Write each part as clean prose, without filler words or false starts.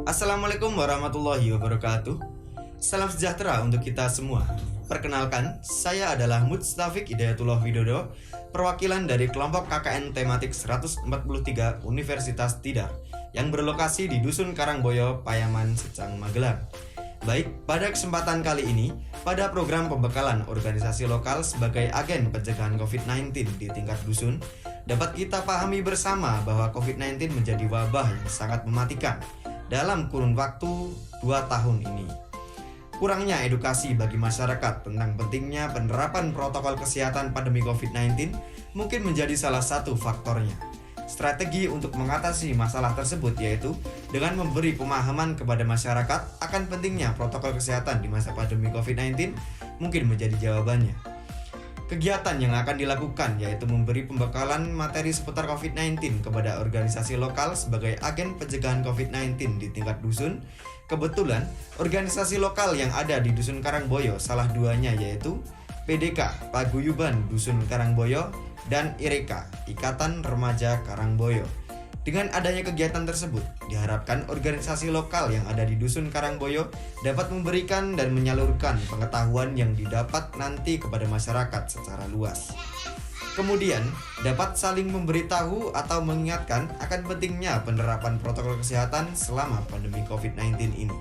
Assalamualaikum warahmatullahi wabarakatuh. Salam sejahtera untuk kita semua. Perkenalkan, saya adalah Mutstafik Hidayatullah Widodo, perwakilan dari kelompok KKN tematik 143 Universitas Tidar yang berlokasi di Dusun Karangboyo, Payaman, Secang, Magelang. Baik, pada kesempatan kali ini, pada program pembekalan organisasi lokal sebagai agen pencegahan COVID-19 di tingkat dusun, dapat kita pahami bersama bahwa COVID-19 menjadi wabah yang sangat mematikan dalam kurun waktu 2 tahun ini. Kurangnya edukasi bagi masyarakat tentang pentingnya penerapan protokol kesehatan pandemi COVID-19 mungkin menjadi salah satu faktornya. Strategi untuk mengatasi masalah tersebut yaitu dengan memberi pemahaman kepada masyarakat akan pentingnya protokol kesehatan di masa pandemi COVID-19 mungkin menjadi jawabannya. Kegiatan yang akan dilakukan yaitu memberi pembekalan materi seputar COVID-19 kepada organisasi lokal sebagai agen pencegahan COVID-19 di tingkat dusun. Kebetulan, organisasi lokal yang ada di Dusun Karangboyo salah duanya yaitu PDK Paguyuban Dusun Karangboyo dan IREKA Ikatan Remaja Karangboyo. Dengan adanya kegiatan tersebut, diharapkan organisasi lokal yang ada di Dusun Karangboyo dapat memberikan dan menyalurkan pengetahuan yang didapat nanti kepada masyarakat secara luas. Kemudian, dapat saling memberitahu atau mengingatkan akan pentingnya penerapan protokol kesehatan selama pandemi COVID-19 ini.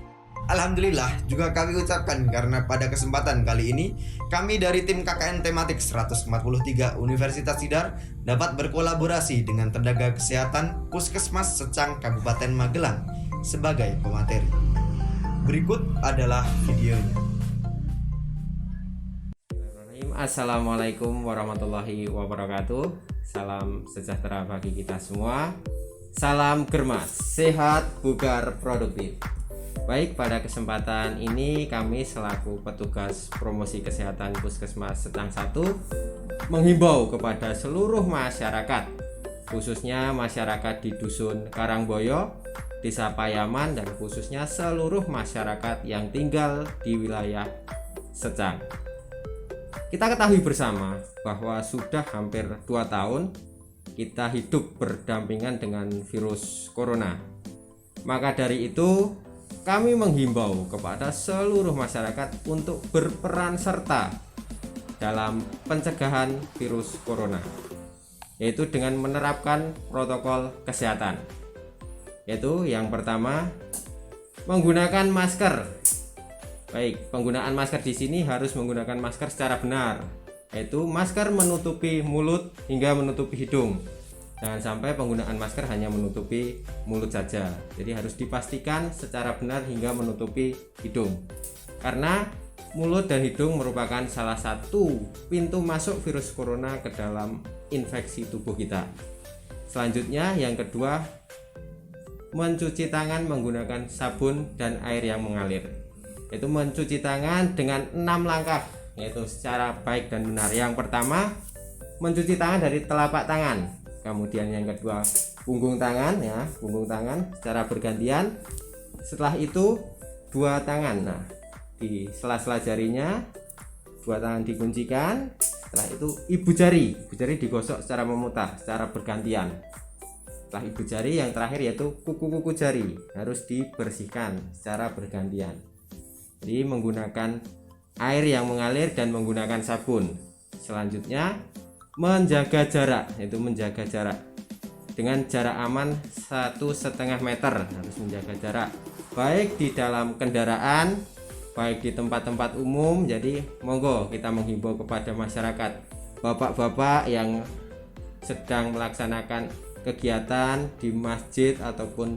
Alhamdulillah juga kami ucapkan karena pada kesempatan kali ini kami dari tim KKN tematik 143 Universitas Tidar dapat berkolaborasi dengan tenaga kesehatan Puskesmas Secang Kabupaten Magelang sebagai pemateri. Berikut adalah videonya. Assalamualaikum warahmatullahi wabarakatuh. Salam sejahtera bagi kita semua. Salam germas, sehat, bugar, produktif. Baik, pada kesempatan ini kami selaku petugas promosi kesehatan Puskesmas Secang 1 menghimbau kepada seluruh masyarakat, khususnya masyarakat di Dusun Karangboyo, Desa Payaman, dan khususnya seluruh masyarakat yang tinggal di wilayah Secang. Kita ketahui bersama bahwa sudah hampir 2 tahun kita hidup berdampingan dengan virus corona. Maka dari itu kami menghimbau kepada seluruh masyarakat untuk berperan serta dalam pencegahan virus corona, yaitu dengan menerapkan protokol kesehatan. Yaitu yang pertama, menggunakan masker. Baik, penggunaan masker di sini harus menggunakan masker secara benar, yaitu masker menutupi mulut hingga menutupi hidung. Jangan sampai penggunaan masker hanya menutupi mulut saja. Jadi harus dipastikan secara benar hingga menutupi hidung. Karena mulut dan hidung merupakan salah satu pintu masuk virus corona ke dalam infeksi tubuh kita. Selanjutnya yang kedua, mencuci tangan menggunakan sabun dan air yang mengalir. Yaitu mencuci tangan dengan 6 langkah, yaitu secara baik dan benar. Yang pertama, mencuci tangan dari telapak tangan. Kemudian yang kedua, punggung tangan secara bergantian. Setelah itu 2 tangan. Nah, di sela-sela jarinya 2 tangan dikuncikan. Setelah itu ibu jari digosok secara memutah, secara bergantian. Setelah ibu jari yang terakhir yaitu kuku-kuku jari harus dibersihkan secara bergantian. Jadi menggunakan air yang mengalir dan menggunakan sabun. Selanjutnya menjaga jarak, yaitu menjaga jarak dengan jarak aman 1,5 meter. Harus menjaga jarak baik di dalam kendaraan, baik di tempat-tempat umum. Jadi monggo kita menghimbau kepada masyarakat, bapak-bapak yang sedang melaksanakan kegiatan di masjid ataupun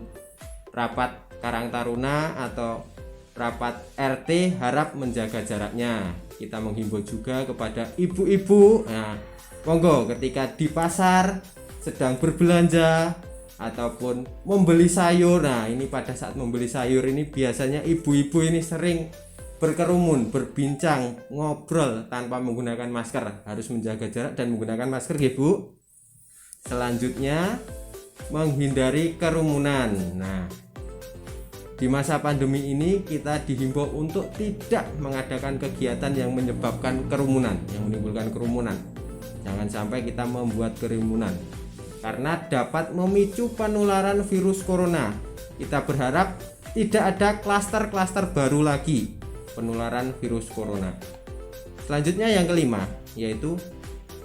rapat Karang Taruna atau rapat RT, harap menjaga jaraknya. Kita menghimbau juga kepada ibu-ibu, nah monggo ketika di pasar sedang berbelanja ataupun membeli sayur. Nah, ini pada saat membeli sayur ini biasanya ibu-ibu ini sering berkerumun, berbincang, ngobrol tanpa menggunakan masker. Harus menjaga jarak dan menggunakan masker ya, Bu. Selanjutnya, menghindari kerumunan. Nah, di masa pandemi ini kita dihimbau untuk tidak mengadakan kegiatan yang menyebabkan kerumunan, yang menimbulkan kerumunan. Jangan sampai kita membuat kerumunan karena dapat memicu penularan virus corona. Kita berharap tidak ada klaster-klaster baru lagi penularan virus corona. Selanjutnya yang kelima, yaitu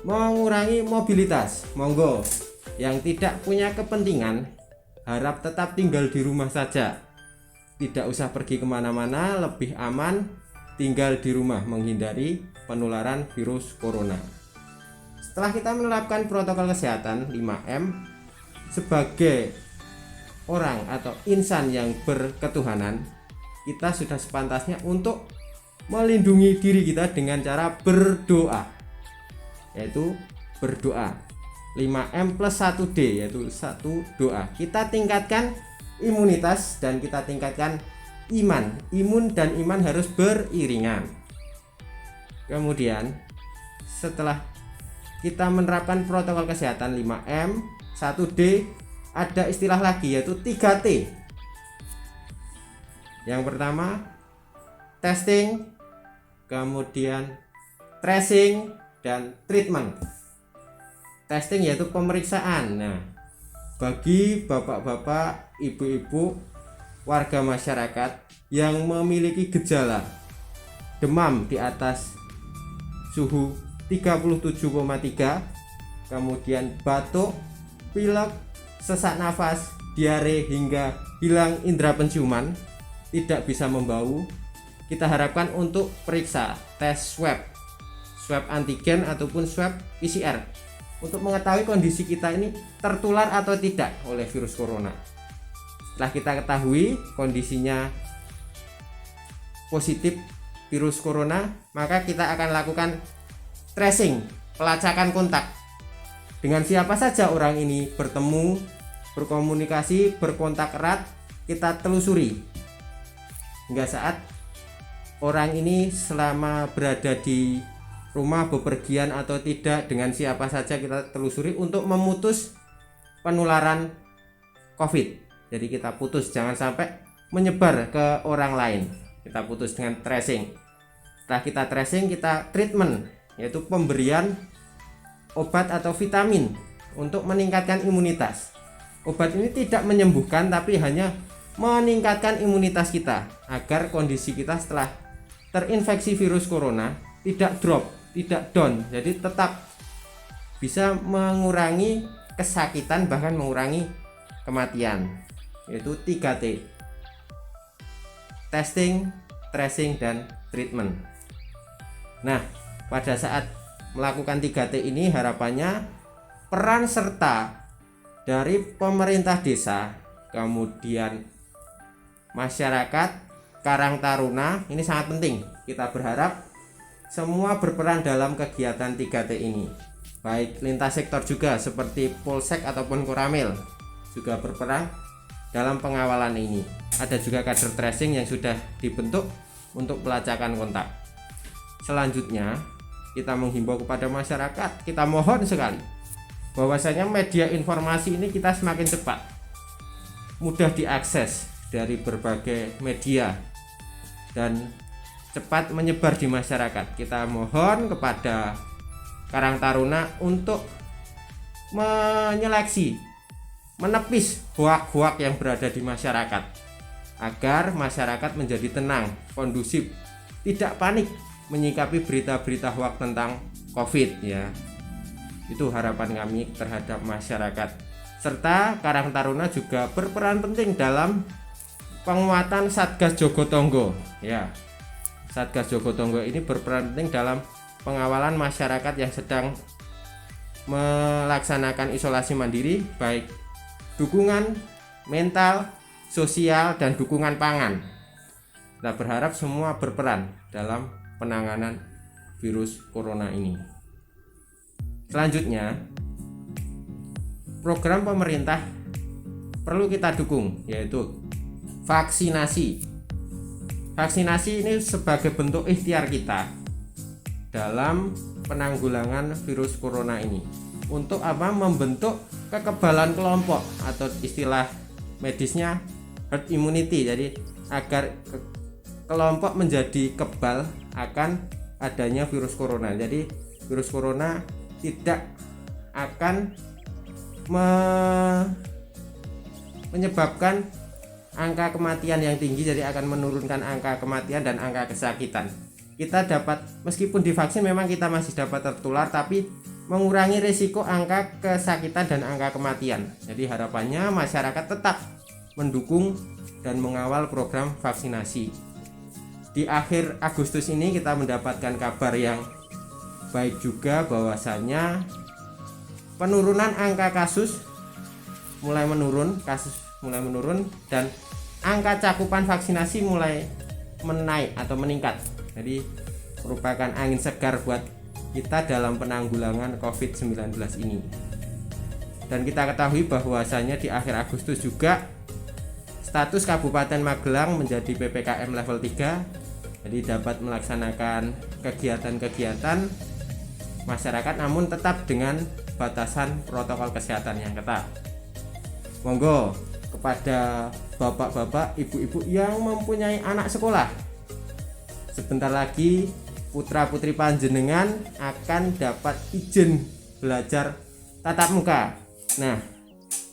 mengurangi mobilitas. Monggo yang tidak punya kepentingan harap tetap tinggal di rumah saja, tidak usah pergi kemana-mana, lebih aman tinggal di rumah menghindari penularan virus corona. Setelah kita menerapkan protokol kesehatan 5M sebagai orang atau insan yang berketuhanan, kita sudah sepantasnya untuk melindungi diri kita dengan cara berdoa, yaitu berdoa 5M plus 1D, yaitu 1 doa. Kita tingkatkan imunitas dan kita tingkatkan imun dan iman harus beriringan. Kemudian setelah kita menerapkan protokol kesehatan 5M 1D, ada istilah lagi yaitu 3T. Yang pertama testing, kemudian tracing, dan treatment. Testing yaitu pemeriksaan. Nah, bagi bapak-bapak, ibu-ibu, warga masyarakat yang memiliki gejala demam di atas suhu 37,3, kemudian batuk, pilek, sesak nafas, diare hingga hilang indera penciuman, tidak bisa membau, kita harapkan untuk periksa tes swab antigen ataupun swab PCR untuk mengetahui kondisi kita ini tertular atau tidak oleh virus corona. Setelah kita ketahui kondisinya positif virus corona, maka kita akan lakukan tracing, pelacakan kontak. Dengan siapa saja orang ini bertemu, berkomunikasi, berkontak erat, kita telusuri hingga saat orang ini selama berada di rumah, bepergian atau tidak, dengan siapa saja kita telusuri untuk memutus penularan COVID. Jadi kita putus, jangan sampai menyebar ke orang lain. Kita putus dengan tracing. Setelah kita tracing, kita treatment, yaitu pemberian obat atau vitamin untuk meningkatkan imunitas. Obat ini tidak menyembuhkan tapi hanya meningkatkan imunitas kita agar kondisi kita setelah terinfeksi virus corona tidak drop, tidak down, jadi tetap bisa mengurangi kesakitan, bahkan mengurangi kematian, yaitu 3T: testing, tracing, dan treatment. Nah, pada saat melakukan 3T ini harapannya peran serta dari pemerintah desa, kemudian masyarakat, Karang Taruna ini sangat penting. Kita berharap semua berperan dalam kegiatan 3T ini, baik lintas sektor juga seperti Polsek ataupun Koramil juga berperan dalam pengawalan ini. Ada juga kader tracing yang sudah dibentuk untuk pelacakan kontak. Selanjutnya kita menghimbau kepada masyarakat, kita mohon sekali bahwasanya media informasi ini kita semakin cepat, mudah diakses dari berbagai media dan cepat menyebar di masyarakat. Kita mohon kepada Karang Taruna untuk menyeleksi, menepis hoak-hoak yang berada di masyarakat agar masyarakat menjadi tenang, kondusif, tidak panik menyikapi berita-berita hoak tentang COVID ya. Itu harapan kami terhadap masyarakat. Serta Karang Taruna juga berperan penting dalam penguatan Satgas Jogotongo ya. Satgas Jogotongo ini berperan penting dalam pengawalan masyarakat yang sedang melaksanakan isolasi mandiri, baik dukungan mental, sosial, dan dukungan pangan. Kita berharap semua berperan dalam penanganan virus corona ini. Selanjutnya, program pemerintah perlu kita dukung, yaitu vaksinasi. Vaksinasi ini sebagai bentuk ikhtiar kita dalam penanggulangan virus corona ini. Untuk apa? Membentuk kekebalan kelompok atau istilah medisnya herd immunity. Jadi agar kelompok menjadi kebal akan adanya virus corona. Jadi virus corona tidak akan menyebabkan angka kematian yang tinggi, jadi akan menurunkan angka kematian dan angka kesakitan. Kita dapat, meskipun divaksin memang kita masih dapat tertular, tapi mengurangi risiko angka kesakitan dan angka kematian. Jadi harapannya masyarakat tetap mendukung dan mengawal program vaksinasi. Di akhir Agustus ini kita mendapatkan kabar yang baik juga, bahwasanya penurunan angka kasus mulai menurun dan angka cakupan vaksinasi mulai menaik atau meningkat. Jadi merupakan angin segar buat kita dalam penanggulangan COVID-19 ini. Dan kita ketahui bahwasanya di akhir Agustus juga status Kabupaten Magelang menjadi PPKM level 3. Jadi dapat melaksanakan kegiatan-kegiatan masyarakat, namun tetap dengan batasan protokol kesehatan yang ketat. Monggo kepada bapak-bapak, ibu-ibu yang mempunyai anak sekolah, sebentar lagi putra-putri panjenengan akan dapat izin belajar tatap muka. Nah,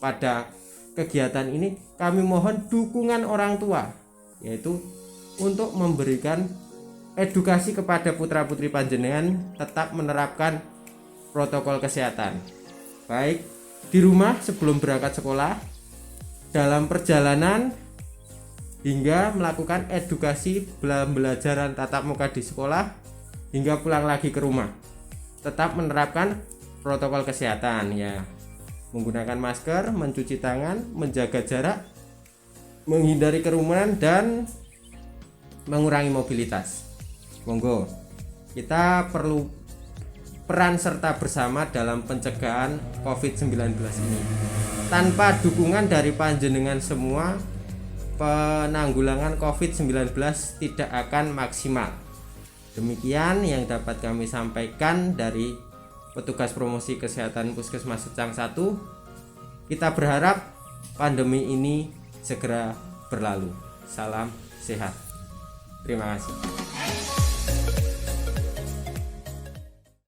pada kegiatan ini kami mohon dukungan orang tua, yaitu untuk memberikan edukasi kepada putra-putri panjenengan tetap menerapkan protokol kesehatan, baik di rumah sebelum berangkat sekolah, dalam perjalanan, hingga melakukan edukasi pembelajaran tatap muka di sekolah, hingga pulang lagi ke rumah. Tetap menerapkan protokol kesehatan, ya, menggunakan masker, mencuci tangan, menjaga jarak, menghindari kerumunan, dan mengurangi mobilitas. Monggo, kita perlu peran serta bersama dalam pencegahan COVID-19 ini. Tanpa dukungan dari panjenengan semua, penanggulangan COVID-19 tidak akan maksimal. Demikian yang dapat kami sampaikan dari petugas promosi kesehatan Puskesmas Secang 1. Kita berharap pandemi ini segera berlalu. Salam sehat. Terima kasih.